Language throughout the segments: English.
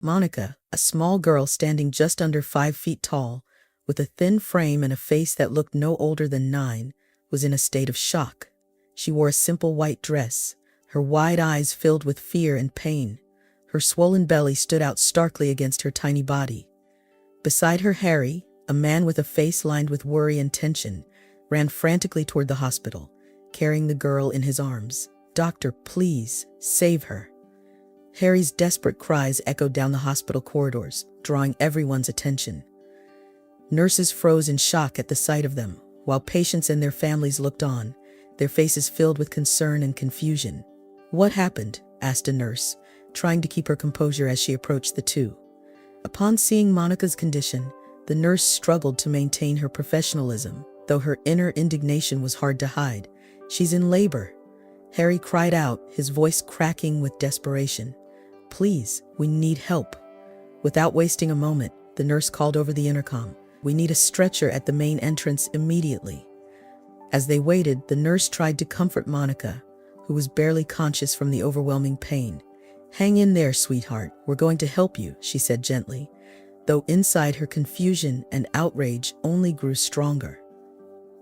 Monica, a small girl standing just under 5 feet tall, with a thin frame and a face that looked no older than 9, was in a state of shock. She wore a simple white dress, her wide eyes filled with fear and pain. Her swollen belly stood out starkly against her tiny body. Beside her, Harry, a man with a face lined with worry and tension, ran frantically toward the hospital, carrying the girl in his arms. "Doctor, please, save her." Harry's desperate cries echoed down the hospital corridors, drawing everyone's attention. Nurses froze in shock at the sight of them, while patients and their families looked on, their faces filled with concern and confusion. "What happened?" asked a nurse, trying to keep her composure as she approached the two. Upon seeing Monica's condition, the nurse struggled to maintain her professionalism, though her inner indignation was hard to hide. "She's in labor," Harry cried out, his voice cracking with desperation. "Please, we need help." Without wasting a moment, the nurse called over the intercom. "We need a stretcher at the main entrance immediately." As they waited, the nurse tried to comfort Monica, who was barely conscious from the overwhelming pain. "Hang in there, sweetheart. We're going to help you," she said gently, though inside her confusion and outrage only grew stronger.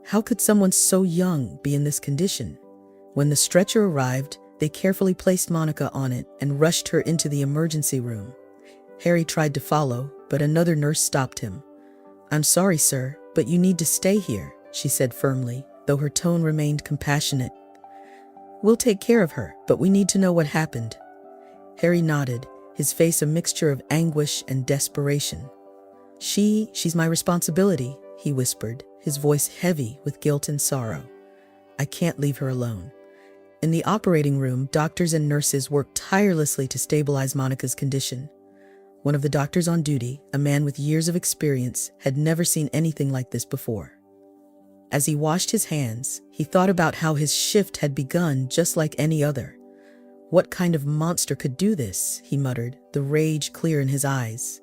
How could someone so young be in this condition? When the stretcher arrived, they carefully placed Monica on it and rushed her into the emergency room. Harry tried to follow, but another nurse stopped him. "I'm sorry, sir, but you need to stay here," she said firmly, though her tone remained compassionate. "We'll take care of her, but we need to know what happened." Harry nodded, his face a mixture of anguish and desperation. She's my responsibility," he whispered, his voice heavy with guilt and sorrow. "I can't leave her alone." In the operating room, doctors and nurses worked tirelessly to stabilize Monica's condition. One of the doctors on duty, a man with years of experience, had never seen anything like this before. As he washed his hands, he thought about how his shift had begun just like any other. "What kind of monster could do this?" he muttered, the rage clear in his eyes.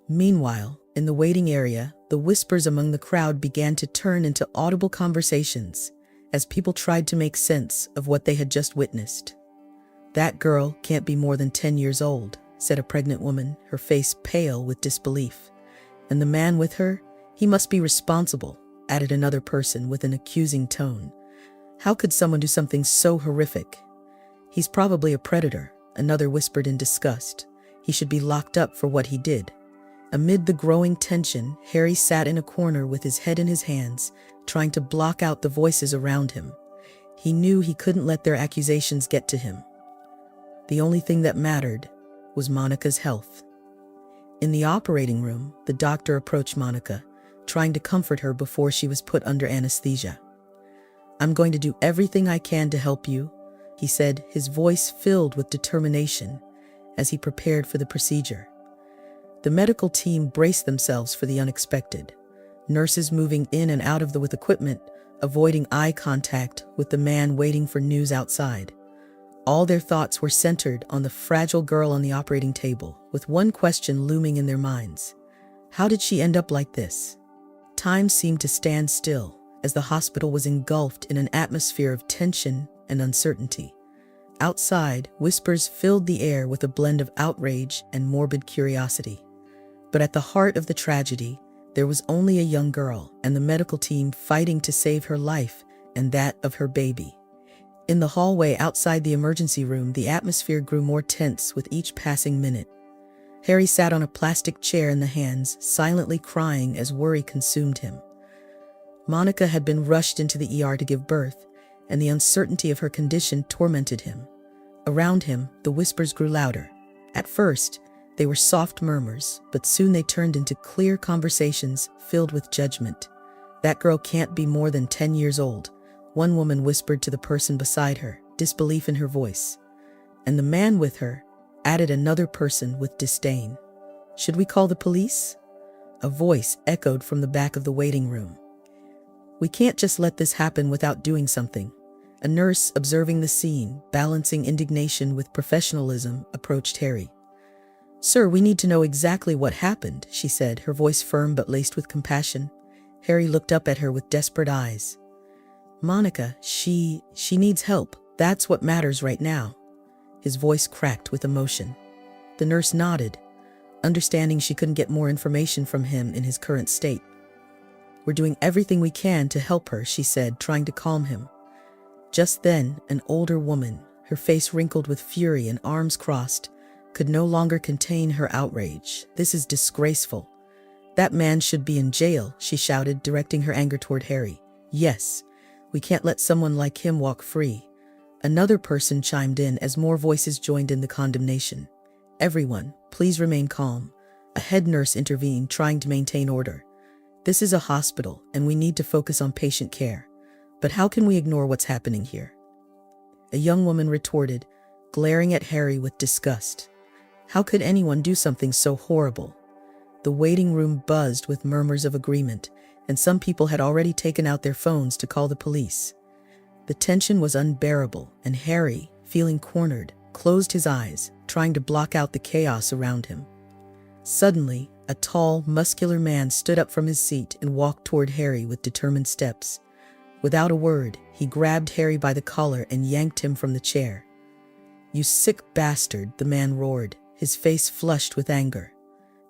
Meanwhile, in the waiting area, the whispers among the crowd began to turn into audible conversations, as people tried to make sense of what they had just witnessed. "That girl can't be more than 10 years old," said a pregnant woman, her face pale with disbelief. "And the man with her, he must be responsible," added another person with an accusing tone. "How could someone do something so horrific?" "He's probably a predator," another whispered in disgust. "He should be locked up for what he did." Amid the growing tension, Harry sat in a corner with his head in his hands, trying to block out the voices around him. He knew he couldn't let their accusations get to him. The only thing that mattered was Monica's health. In the operating room, the doctor approached Monica, trying to comfort her before she was put under anesthesia. "I'm going to do everything I can to help you," he said, his voice filled with determination as he prepared for the procedure. The medical team braced themselves for the unexpected, nurses moving in and out with equipment, avoiding eye contact with the man waiting for news outside. All their thoughts were centered on the fragile girl on the operating table, with one question looming in their minds. How did she end up like this? Time seemed to stand still, as the hospital was engulfed in an atmosphere of tension and uncertainty. Outside, whispers filled the air with a blend of outrage and morbid curiosity. But at the heart of the tragedy, there was only a young girl and the medical team fighting to save her life and that of her baby. In the hallway outside the emergency room, the atmosphere grew more tense with each passing minute. Harry sat on a plastic chair in the hands, silently crying as worry consumed him. Monica had been rushed into the ER to give birth, and the uncertainty of her condition tormented him. Around him, the whispers grew louder. At first, they were soft murmurs, but soon they turned into clear conversations filled with judgment. "That girl can't be more than 10 years old," one woman whispered to the person beside her, disbelief in her voice. "And the man with her," added another person with disdain. "Should we call the police?" A voice echoed from the back of the waiting room. "We can't just let this happen without doing something." A nurse, observing the scene, balancing indignation with professionalism, approached Harry. "Sir, we need to know exactly what happened," she said, her voice firm but laced with compassion. Harry looked up at her with desperate eyes. "Monica, she needs help. That's what matters right now." His voice cracked with emotion. The nurse nodded. understanding she couldn't get more information from him in his current state. "We're doing everything we can to help her," she said, trying to calm him. Just then, an older woman, her face wrinkled with fury and arms crossed, could no longer contain her outrage. "This is disgraceful. That man should be in jail," she shouted, directing her anger toward Harry. "Yes, we can't let someone like him walk free." Another person chimed in as more voices joined in the condemnation. "Everyone, please remain calm." A head nurse intervened, trying to maintain order. "This is a hospital, and we need to focus on patient care. But how can we ignore what's happening here?" A young woman retorted, glaring at Harry with disgust. How could anyone do something so horrible? The waiting room buzzed with murmurs of agreement, and some people had already taken out their phones to call the police. The tension was unbearable, and Harry, feeling cornered, closed his eyes, trying to block out the chaos around him. Suddenly, a tall, muscular man stood up from his seat and walked toward Harry with determined steps. Without a word, he grabbed Harry by the collar and yanked him from the chair. "You sick bastard," the man roared, his face flushed with anger.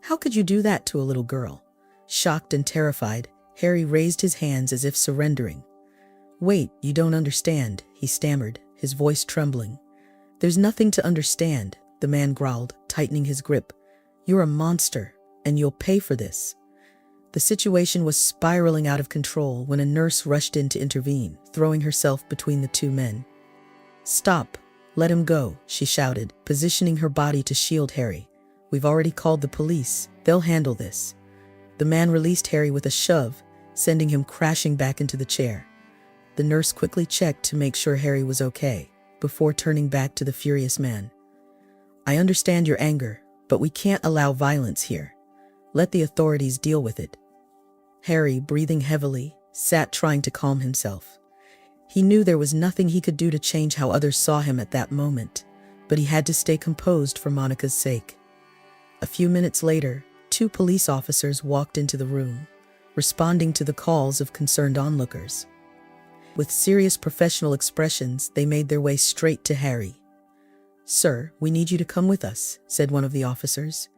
"How could you do that to a little girl?" Shocked and terrified, Harry raised his hands as if surrendering. "Wait, you don't understand," he stammered, his voice trembling. "There's nothing to understand," the man growled, tightening his grip. "You're a monster, and you'll pay for this." The situation was spiraling out of control when a nurse rushed in to intervene, throwing herself between the two men. "Stop. Let him go," she shouted, positioning her body to shield Harry. "We've already called the police. They'll handle this." The man released Harry with a shove, sending him crashing back into the chair. The nurse quickly checked to make sure Harry was okay, before turning back to the furious man. "I understand your anger, but we can't allow violence here. Let the authorities deal with it." Harry, breathing heavily, sat trying to calm himself. He knew there was nothing he could do to change how others saw him at that moment, but he had to stay composed for Monica's sake. A few minutes later, 2 police officers walked into the room, responding to the calls of concerned onlookers. With serious professional expressions, they made their way straight to Harry. "Sir, we need you to come with us," said one of the officers,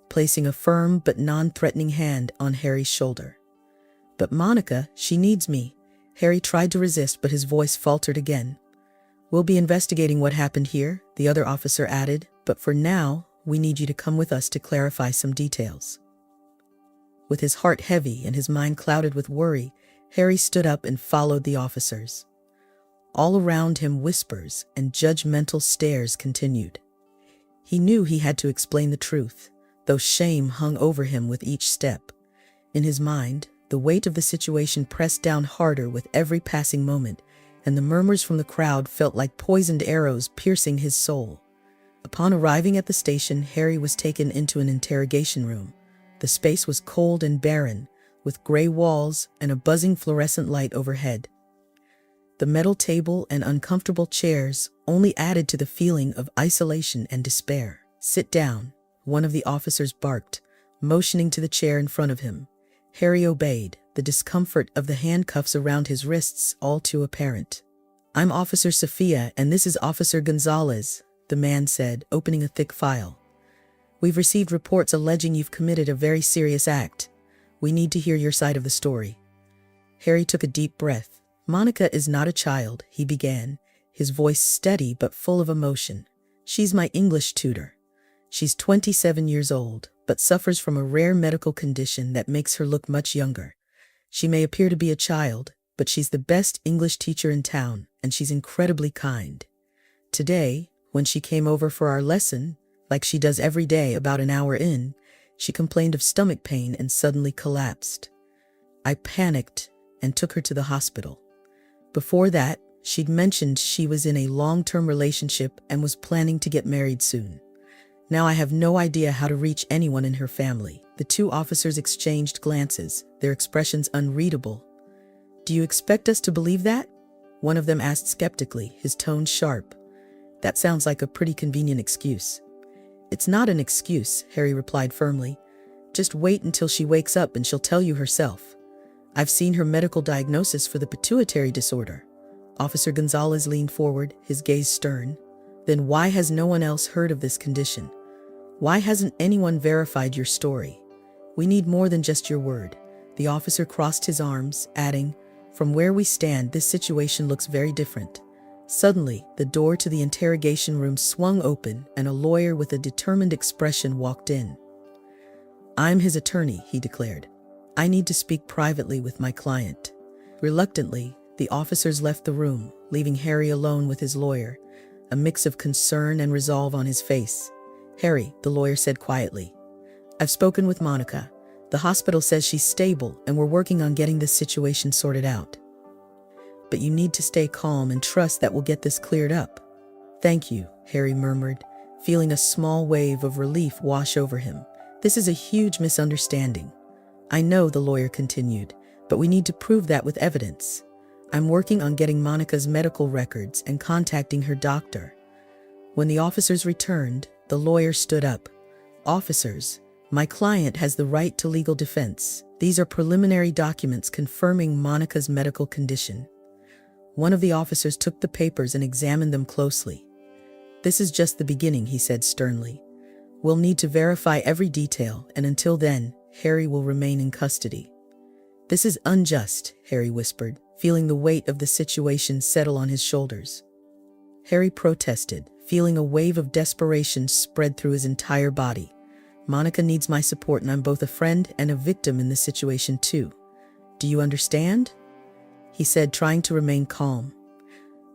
placing a firm but non-threatening hand on Harry's shoulder. "But Monica, she needs me." Harry tried to resist, but his voice faltered again. "We'll be investigating what happened here," the other officer added, "but for now, we need you to come with us to clarify some details." With his heart heavy and his mind clouded with worry, Harry stood up and followed the officers. All around him, whispers and judgmental stares continued. He knew he had to explain the truth, though shame hung over him with each step. In his mind, the weight of the situation pressed down harder with every passing moment, and the murmurs from the crowd felt like poisoned arrows piercing his soul. Upon arriving at the station, Harry was taken into an interrogation room. The space was cold and barren, with gray walls and a buzzing fluorescent light overhead. The metal table and uncomfortable chairs only added to the feeling of isolation and despair. "Sit down," one of the officers barked, motioning to the chair in front of him. Harry obeyed, the discomfort of the handcuffs around his wrists all too apparent. "I'm Officer Sophia, and this is Officer Gonzalez," the man said, opening a thick file. "We've received reports alleging you've committed a very serious act. We need to hear your side of the story." Harry took a deep breath. "Monica is not a child," he began, his voice steady but full of emotion. "She's my English tutor. She's 27 years old, but suffers from a rare medical condition that makes her look much younger. She may appear to be a child, but she's the best English teacher in town, and she's incredibly kind. Today, when she came over for our lesson, like she does every day about an hour in, she complained of stomach pain and suddenly collapsed. I panicked and took her to the hospital. Before that, she'd mentioned she was in a long-term relationship and was planning to get married soon. Now I have no idea how to reach anyone in her family." The 2 officers exchanged glances, their expressions unreadable. "Do you expect us to believe that?" one of them asked skeptically, his tone sharp. "That sounds like a pretty convenient excuse." "It's not an excuse," Harry replied firmly. "Just wait until she wakes up and she'll tell you herself. I've seen her medical diagnosis for the pituitary disorder." Officer Gonzalez leaned forward, his gaze stern. "Then why has no one else heard of this condition? Why hasn't anyone verified your story? We need more than just your word. The officer crossed his arms, adding, "From where we stand, this situation looks very different." Suddenly, the door to the interrogation room swung open and a lawyer with a determined expression walked in. "I'm his attorney," he declared. "I need to speak privately with my client." Reluctantly, the officers left the room, leaving Harry alone with his lawyer, a mix of concern and resolve on his face. "Harry," the lawyer said quietly, "I've spoken with Monica. The hospital says she's stable and we're working on getting this situation sorted out. But you need to stay calm and trust that we'll get this cleared up." "Thank you," Harry murmured, feeling a small wave of relief wash over him. "This is a huge misunderstanding." "I know," the lawyer continued, "but we need to prove that with evidence. I'm working on getting Monica's medical records and contacting her doctor." When the officers returned, the lawyer stood up. "Officers, my client has the right to legal defense. These are preliminary documents confirming Monica's medical condition." One of the officers took the papers and examined them closely. "This is just the beginning," he said sternly. "We'll need to verify every detail, and until then, Harry will remain in custody." "This is unjust," Harry whispered, feeling the weight of the situation settle on his shoulders. Harry protested, feeling a wave of desperation spread through his entire body. "Monica needs my support, and I'm both a friend and a victim in this situation too. Do you understand?" he said, trying to remain calm.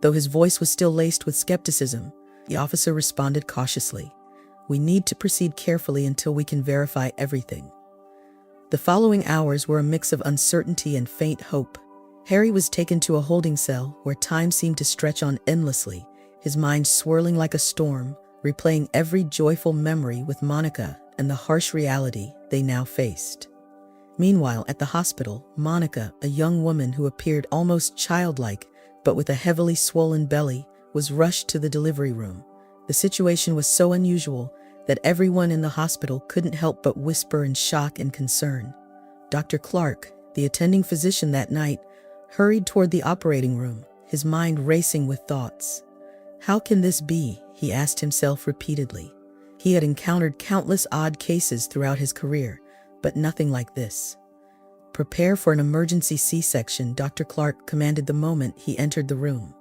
Though his voice was still laced with skepticism, the officer responded cautiously. "We need to proceed carefully until we can verify everything." The following hours were a mix of uncertainty and faint hope. Harry was taken to a holding cell where time seemed to stretch on endlessly, his mind swirling like a storm, replaying every joyful memory with Monica and the harsh reality they now faced. Meanwhile, at the hospital, Monica, a young woman who appeared almost childlike, but with a heavily swollen belly, was rushed to the delivery room. The situation was so unusual that everyone in the hospital couldn't help but whisper in shock and concern. Dr. Clark, the attending physician that night, hurried toward the operating room, his mind racing with thoughts. How can this be? He asked himself repeatedly. He had encountered countless odd cases throughout his career, but nothing like this. "Prepare for an emergency C-section," Dr. Clark commanded the moment he entered the room.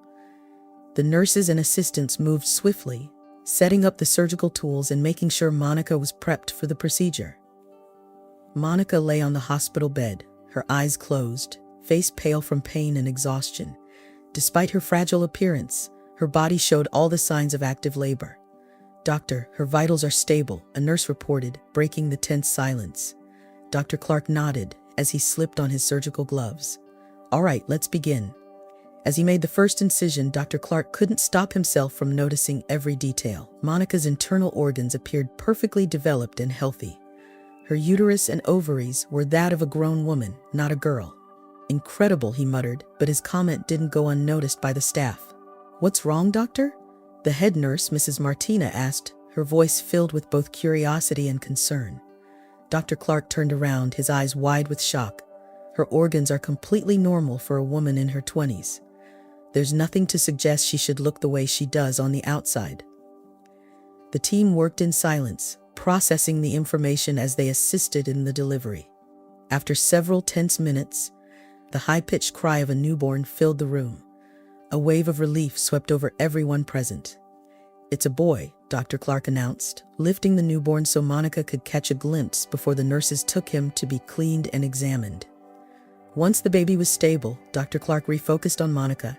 The nurses and assistants moved swiftly, setting up the surgical tools and making sure Monica was prepped for the procedure. Monica lay on the hospital bed, her eyes closed, face pale from pain and exhaustion. Despite her fragile appearance, her body showed all the signs of active labor. "Doctor, her vitals are stable," a nurse reported, breaking the tense silence. Dr. Clark nodded as he slipped on his surgical gloves. "All right, let's begin." As he made the first incision, Dr. Clark couldn't stop himself from noticing every detail. Monica's internal organs appeared perfectly developed and healthy. Her uterus and ovaries were that of a grown woman, not a girl. "Incredible," he muttered, but his comment didn't go unnoticed by the staff. "What's wrong, doctor?" the head nurse, Mrs. Martina, asked, her voice filled with both curiosity and concern. Dr. Clark turned around, his eyes wide with shock. "Her organs are completely normal for a woman in her 20s. There's nothing to suggest she should look the way she does on the outside." The team worked in silence, processing the information as they assisted in the delivery. After several tense minutes, the high-pitched cry of a newborn filled the room. A wave of relief swept over everyone present. "It's a boy," Dr. Clark announced, lifting the newborn so Monica could catch a glimpse before the nurses took him to be cleaned and examined. Once the baby was stable, Dr. Clark refocused on Monica,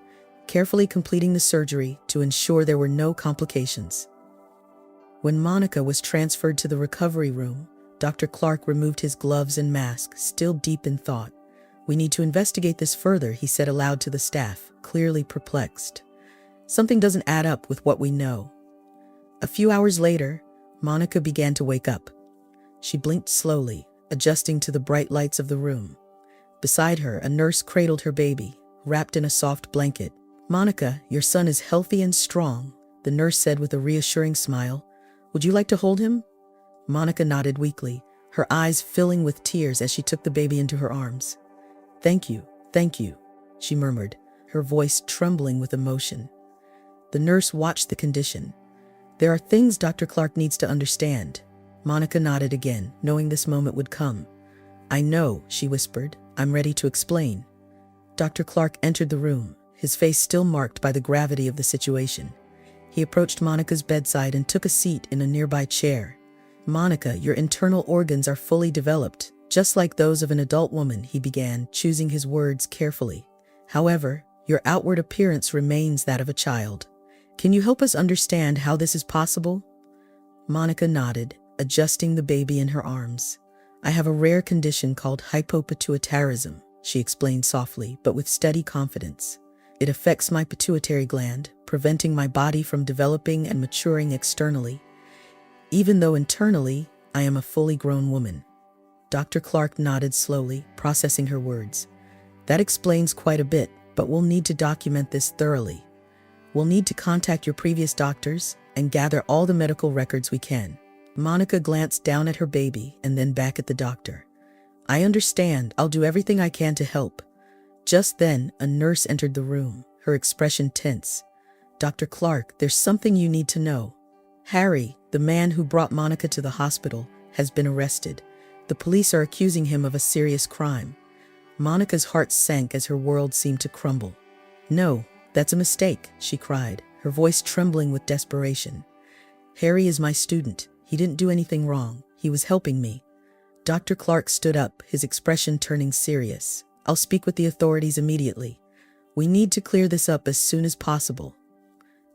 carefully completing the surgery to ensure there were no complications. When Monica was transferred to the recovery room, Dr. Clark removed his gloves and mask, still deep in thought. "We need to investigate this further," he said aloud to the staff, clearly perplexed. "Something doesn't add up with what we know." A few hours later, Monica began to wake up. She blinked slowly, adjusting to the bright lights of the room. Beside her, a nurse cradled her baby, wrapped in a soft blanket. "Monica, your son is healthy and strong," the nurse said with a reassuring smile. "Would you like to hold him?" Monica nodded weakly, her eyes filling with tears as she took the baby into her arms. Thank you," she murmured, her voice trembling with emotion. The nurse watched the condition. "There are things Dr. Clark needs to understand. Monica nodded again, knowing this moment would come. I know, she whispered. I'm ready to explain. Dr. Clark entered the room, his face still marked by the gravity of the situation. He approached Monica's bedside and took a seat in a nearby chair. Monica, your internal organs are fully developed, just like those of an adult woman, he began, choosing his words carefully. However, your outward appearance remains that of a child. Can you help us understand how this is possible? Monica nodded, adjusting the baby in her arms. I have a rare condition called hypopituitarism, she explained softly, but with steady confidence. It affects my pituitary gland, preventing my body from developing and maturing externally, even though internally, I am a fully grown woman. Dr. Clark nodded slowly, processing her words. That explains quite a bit, but we'll need to document this thoroughly. We'll need to contact your previous doctors and gather all the medical records we can. Monica glanced down at her baby and then back at the doctor. I understand. I'll do everything I can to help. Just then, a nurse entered the room, her expression tense. Dr. Clark, there's something you need to know. Harry, the man who brought Monica to the hospital, has been arrested. The police are accusing him of a serious crime. Monica's heart sank as her world seemed to crumble. No, that's a mistake, she cried, her voice trembling with desperation. Harry is my student. He didn't do anything wrong. He was helping me. Dr. Clark stood up, his expression turning serious. I'll speak with the authorities immediately. We need to clear this up as soon as possible.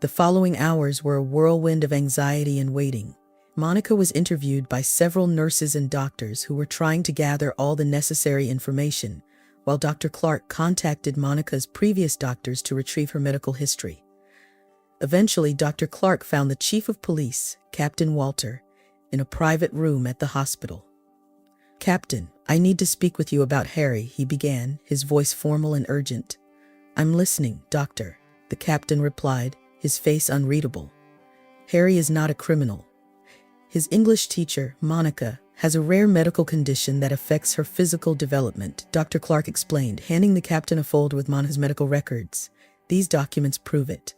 The following hours were a whirlwind of anxiety and waiting. Monica was interviewed by several nurses and doctors who were trying to gather all the necessary information, while Dr. Clark contacted Monica's previous doctors to retrieve her medical history. Eventually, Dr. Clark found the chief of police, Captain Walter, in a private room at the hospital. Captain, I need to speak with you about Harry, he began, his voice formal and urgent. I'm listening, doctor, the captain replied, his face unreadable. Harry is not a criminal. His English teacher, Monica, has a rare medical condition that affects her physical development, Dr. Clark explained, handing the captain a folder with Monica's medical records. These documents prove it.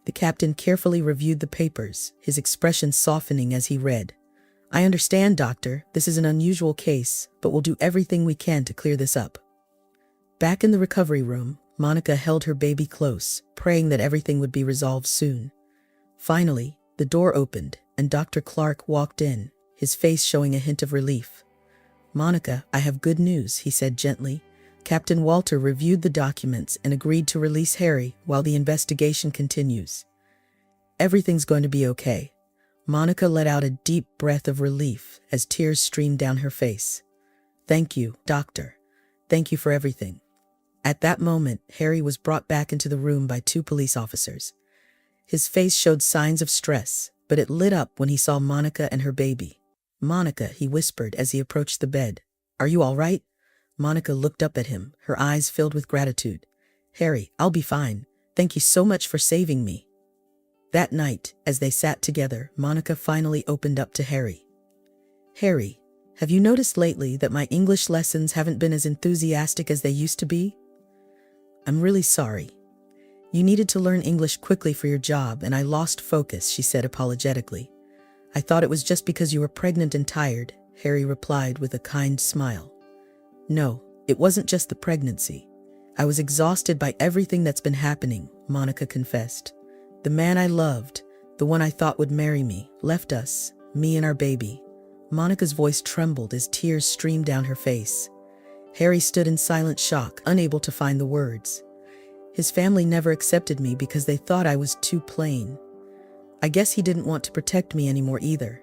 The captain carefully reviewed the papers, his expression softening as he read. I understand, doctor, this is an unusual case, but we'll do everything we can to clear this up. Back in the recovery room, Monica held her baby close, praying that everything would be resolved soon. Finally, the door opened, and Dr. Clark walked in, his face showing a hint of relief. Monica, I have good news, he said gently. Captain Walter reviewed the documents and agreed to release Harry while the investigation continues. Everything's going to be okay. Monica let out a deep breath of relief as tears streamed down her face. Thank you, doctor. Thank you for everything. At that moment, Harry was brought back into the room by 2 police officers. His face showed signs of stress, but it lit up when he saw Monica and her baby. Monica, he whispered as he approached the bed. Are you all right? Monica looked up at him, her eyes filled with gratitude. Harry, I'll be fine. Thank you so much for saving me. That night, as they sat together, Monica finally opened up to Harry. Harry, have you noticed lately that my English lessons haven't been as enthusiastic as they used to be? I'm really sorry. You needed to learn English quickly for your job, and I lost focus, she said apologetically. I thought it was just because you were pregnant and tired, Harry replied with a kind smile. No, it wasn't just the pregnancy. I was exhausted by everything that's been happening, Monica confessed. The man I loved, the one I thought would marry me, left us, me and our baby. Monica's voice trembled as tears streamed down her face. Harry stood in silent shock, unable to find the words. His family never accepted me because they thought I was too plain. I guess he didn't want to protect me anymore either.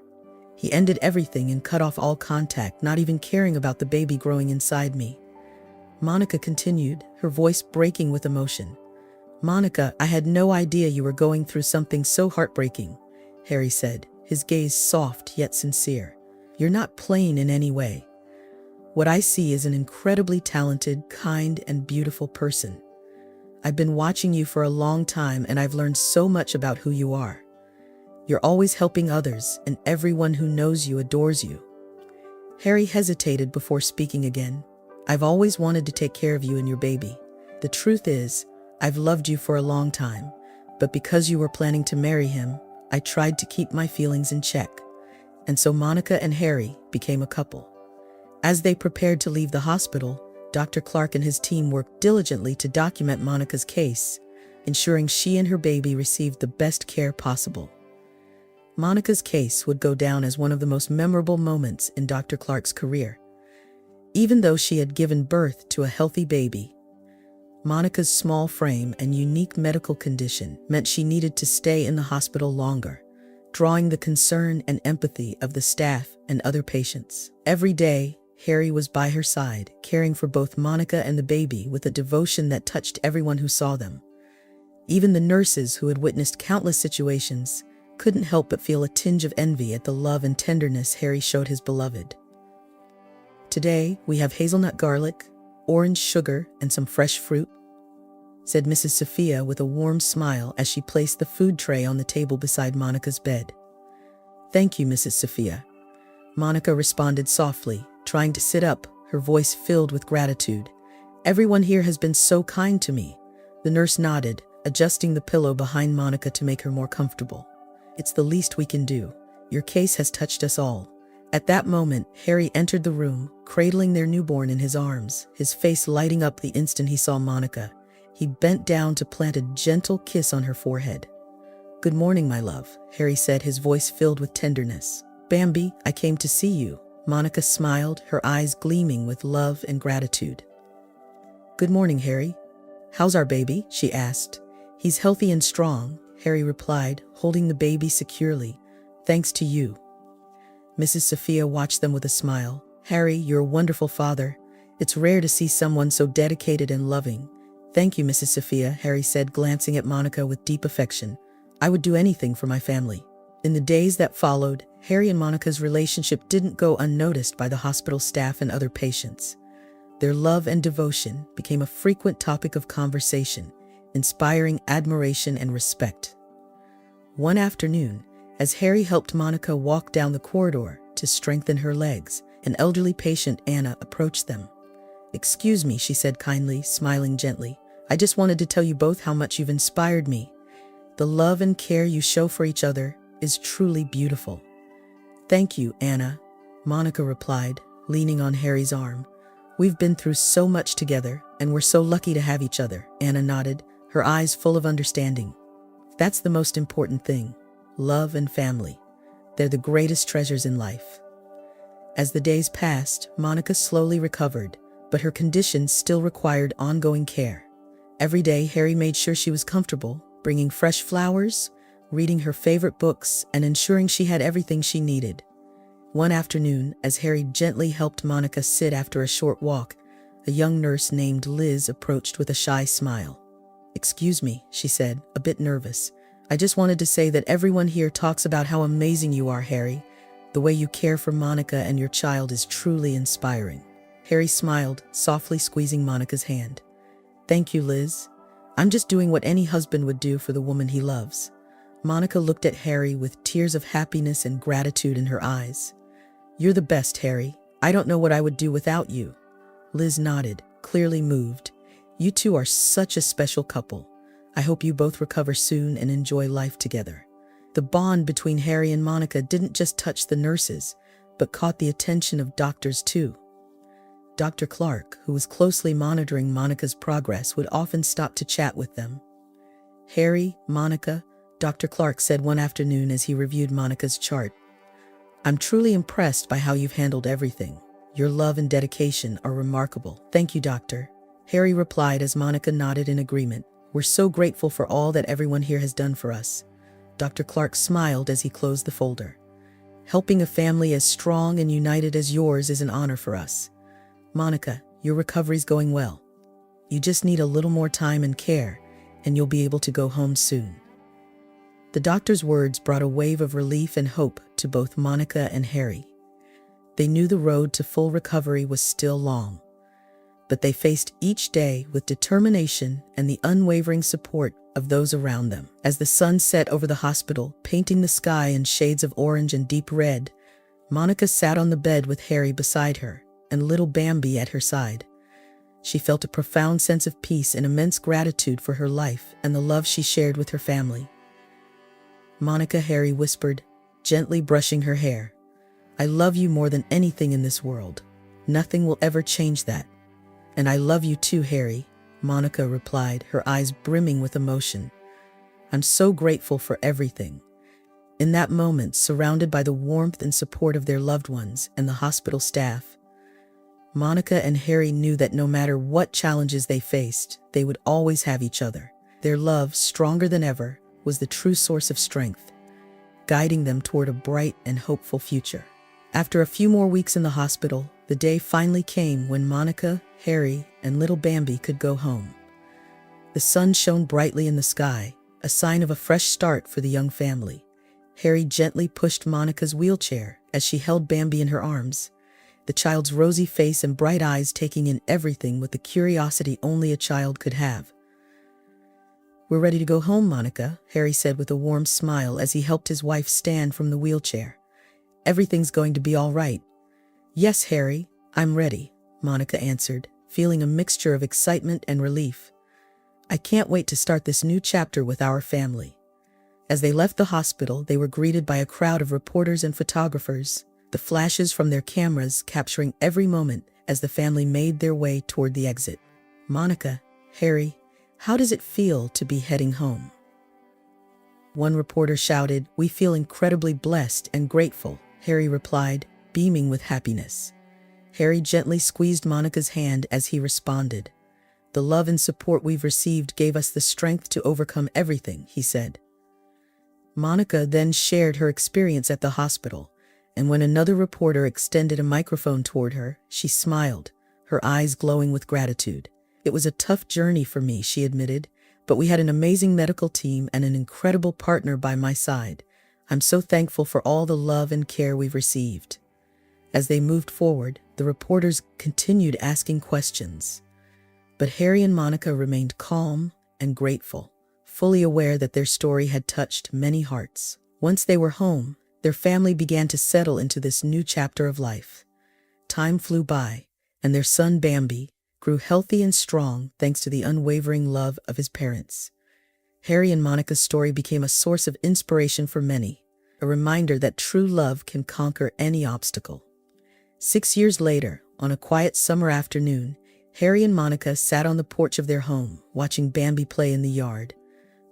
He ended everything and cut off all contact, not even caring about the baby growing inside me. Monica continued, her voice breaking with emotion. Monica, I had no idea you were going through something so heartbreaking, Harry said, his gaze soft yet sincere. You're not plain in any way. What I see is an incredibly talented, kind, and beautiful person. I've been watching you for a long time, and I've learned so much about who you are. You're always helping others, and everyone who knows you adores you. Harry hesitated before speaking again. I've always wanted to take care of you and your baby. The truth is, I've loved you for a long time, but because you were planning to marry him, I tried to keep my feelings in check. and so Monica and Harry became a couple. As they prepared to leave the hospital, Dr. Clark and his team worked diligently to document Monica's case, ensuring she and her baby received the best care possible. Monica's case would go down as one of the most memorable moments in Dr. Clark's career. Even though she had given birth to a healthy baby, Monica's small frame and unique medical condition meant she needed to stay in the hospital longer, drawing the concern and empathy of the staff and other patients. Every day, Harry was by her side, caring for both Monica and the baby with a devotion that touched everyone who saw them. Even the nurses, who had witnessed countless situations, couldn't help but feel a tinge of envy at the love and tenderness Harry showed his beloved. "Today, we have hazelnut garlic, orange sugar, and some fresh fruit," said Mrs. Sophia with a warm smile as she placed the food tray on the table beside Monica's bed. "Thank you, Mrs. Sophia," Monica responded softly, trying to sit up, her voice filled with gratitude. "Everyone here has been so kind to me." The nurse nodded, adjusting the pillow behind Monica to make her more comfortable. "It's the least we can do. Your case has touched us all." At that moment, Harry entered the room, cradling their newborn in his arms, his face lighting up the instant he saw Monica. He bent down to plant a gentle kiss on her forehead. "Good morning, my love," Harry said, his voice filled with tenderness. "Bambi, I came to see you." Monica smiled, her eyes gleaming with love and gratitude. "Good morning, Harry. How's our baby?" she asked. "He's healthy and strong," Harry replied, holding the baby securely. "Thanks to you." Mrs. Sophia watched them with a smile. "Harry, you're a wonderful father. It's rare to see someone so dedicated and loving." "Thank you, Mrs. Sophia," Harry said, glancing at Monica with deep affection. "I would do anything for my family." In the days that followed, Harry and Monica's relationship didn't go unnoticed by the hospital staff and other patients. Their love and devotion became a frequent topic of conversation, inspiring admiration and respect. One afternoon, as Harry helped Monica walk down the corridor to strengthen her legs, an elderly patient, Anna, approached them. "Excuse me," she said kindly, smiling gently. "I just wanted to tell you both how much you've inspired me. The love and care you show for each other is truly beautiful." "Thank you, Anna," Monica replied, leaning on Harry's arm. "We've been through so much together, and we're so lucky to have each other." Anna nodded, her eyes full of understanding. "That's the most important thing. Love and family. They're the greatest treasures in life." As the days passed, Monica slowly recovered, but her condition still required ongoing care. Every day, Harry made sure she was comfortable, bringing fresh flowers, reading her favorite books, and ensuring she had everything she needed. One afternoon, as Harry gently helped Monica sit after a short walk, a young nurse named Liz approached with a shy smile. "Excuse me," she said, a bit nervous. "I just wanted to say that everyone here talks about how amazing you are, Harry. The way you care for Monica and your child is truly inspiring." Harry smiled, softly squeezing Monica's hand. "Thank you, Liz. I'm just doing what any husband would do for the woman he loves." Monica looked at Harry with tears of happiness and gratitude in her eyes. "You're the best, Harry. I don't know what I would do without you." Liz nodded, clearly moved. "You two are such a special couple. I hope you both recover soon and enjoy life together." The bond between Harry and Monica didn't just touch the nurses, but caught the attention of doctors too. Dr. Clark, who was closely monitoring Monica's progress, would often stop to chat with them. "Harry, Monica," Dr. Clark said one afternoon as he reviewed Monica's chart, "I'm truly impressed by how you've handled everything. Your love and dedication are remarkable." "Thank you, Doctor," Harry replied as Monica nodded in agreement. "We're so grateful for all that everyone here has done for us." Dr. Clark smiled as he closed the folder. "Helping a family as strong and united as yours is an honor for us. Monica, your recovery's going well. You just need a little more time and care, and you'll be able to go home soon." The doctor's words brought a wave of relief and hope to both Monica and Harry. They knew the road to full recovery was still long, but they faced each day with determination and the unwavering support of those around them. As the sun set over the hospital, painting the sky in shades of orange and deep red, Monica sat on the bed with Harry beside her and little Bambi at her side. She felt a profound sense of peace and immense gratitude for her life and the love she shared with her family. "Monica," Harry whispered, gently brushing her hair, I love you more than anything in this world. Nothing will ever change that. And I love you too, Harry, Monica replied, her eyes brimming with emotion. I'm so grateful for everything. In that moment, surrounded by the warmth and support of their loved ones and the hospital staff, Monica and Harry knew that no matter what challenges they faced, they would always have each other. Their love, stronger than ever, was the true source of strength, guiding them toward a bright and hopeful future. After a few more weeks in the hospital, the day finally came when Monica, Harry, and little Bambi could go home. The sun shone brightly in the sky, a sign of a fresh start for the young family. Harry gently pushed Monica's wheelchair as she held Bambi in her arms, the child's rosy face and bright eyes taking in everything with the curiosity only a child could have. We're ready to go home, Monica, Harry said with a warm smile as he helped his wife stand from the wheelchair. Everything's going to be all right. Yes, Harry, I'm ready, Monica answered, feeling a mixture of excitement and relief. I can't wait to start this new chapter with our family. As they left the hospital, they were greeted by a crowd of reporters and photographers, the flashes from their cameras capturing every moment as the family made their way toward the exit. Monica, Harry, how does it feel to be heading home? One reporter shouted, "We feel incredibly blessed and grateful," Harry replied, beaming with happiness. Harry gently squeezed Monica's hand as he responded. "The love and support we've received gave us the strength to overcome everything," he said. Monica then shared her experience at the hospital, and when another reporter extended a microphone toward her, she smiled, her eyes glowing with gratitude. "It was a tough journey for me," she admitted, "but we had an amazing medical team and an incredible partner by my side. I'm so thankful for all the love and care we've received." As they moved forward, the reporters continued asking questions, but Harry and Monica remained calm and grateful, fully aware that their story had touched many hearts. Once they were home, their family began to settle into this new chapter of life. Time flew by, and their son Bambi grew healthy and strong thanks to the unwavering love of his parents. Harry and Monica's story became a source of inspiration for many, a reminder that true love can conquer any obstacle. 6 years later, on a quiet summer afternoon, Harry and Monica sat on the porch of their home, watching Bambi play in the yard.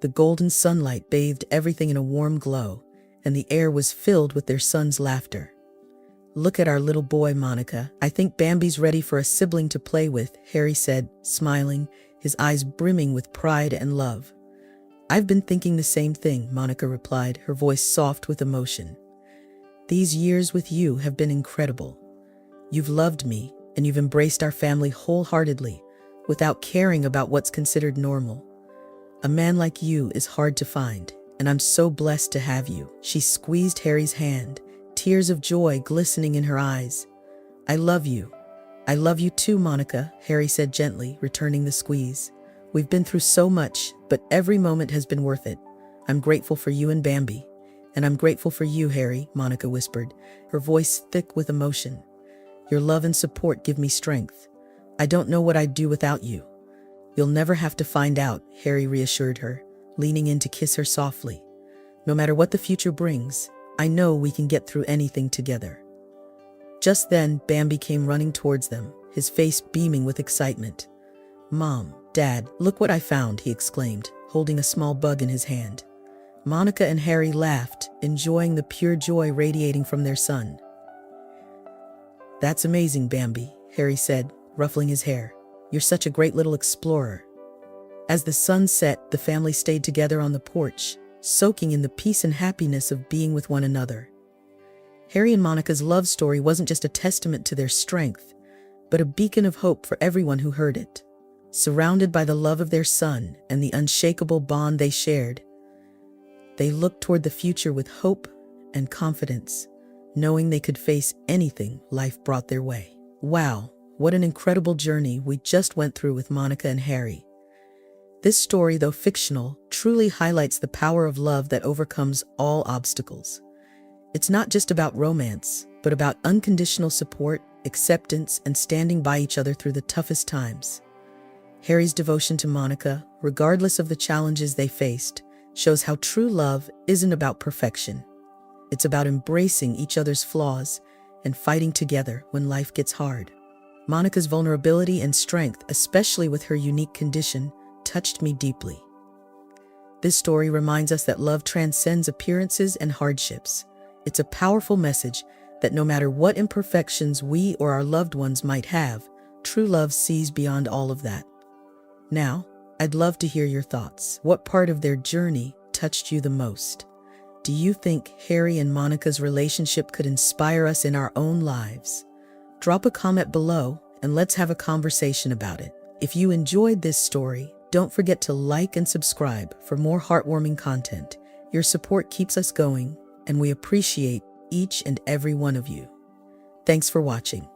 The golden sunlight bathed everything in a warm glow, and the air was filled with their son's laughter. "Look at our little boy, Monica. I think Bambi's ready for a sibling to play with," Harry said, smiling, his eyes brimming with pride and love. "I've been thinking the same thing," Monica replied, her voice soft with emotion. "These years with you have been incredible. You've loved me, and you've embraced our family wholeheartedly, without caring about what's considered normal. A man like you is hard to find, and I'm so blessed to have you." She squeezed Harry's hand, tears of joy glistening in her eyes. "I love you. I love you too, Monica," Harry said gently, returning the squeeze. "We've been through so much, but every moment has been worth it. I'm grateful for you and Bambi." "And I'm grateful for you, Harry," Monica whispered, her voice thick with emotion. "Your love and support give me strength. I don't know what I'd do without you." "You'll never have to find out," Harry reassured her, leaning in to kiss her softly. "No matter what the future brings, I know we can get through anything together." Just then, Bambi came running towards them, his face beaming with excitement. "Mom, Dad, look what I found," he exclaimed, holding a small bug in his hand. Monica and Harry laughed, enjoying the pure joy radiating from their son. "That's amazing, Bambi," Harry said, ruffling his hair. "You're such a great little explorer." As the sun set, the family stayed together on the porch, soaking in the peace and happiness of being with one another. Harry and Monica's love story wasn't just a testament to their strength, but a beacon of hope for everyone who heard it. Surrounded by the love of their son and the unshakable bond they shared, they looked toward the future with hope and confidence, knowing they could face anything life brought their way. Wow, what an incredible journey we just went through with Monica and Harry. This story, though fictional, truly highlights the power of love that overcomes all obstacles. It's not just about romance, but about unconditional support, acceptance, and standing by each other through the toughest times. Harry's devotion to Monica, regardless of the challenges they faced, shows how true love isn't about perfection. It's about embracing each other's flaws and fighting together when life gets hard. Monica's vulnerability and strength, especially with her unique condition, touched me deeply. This story reminds us that love transcends appearances and hardships. It's a powerful message that no matter what imperfections we or our loved ones might have, true love sees beyond all of that. Now, I'd love to hear your thoughts. What part of their journey touched you the most? Do you think Harry and Monica's relationship could inspire us in our own lives? Drop a comment below and let's have a conversation about it. If you enjoyed this story, don't forget to like and subscribe for more heartwarming content. Your support keeps us going, and we appreciate each and every one of you. Thanks for watching.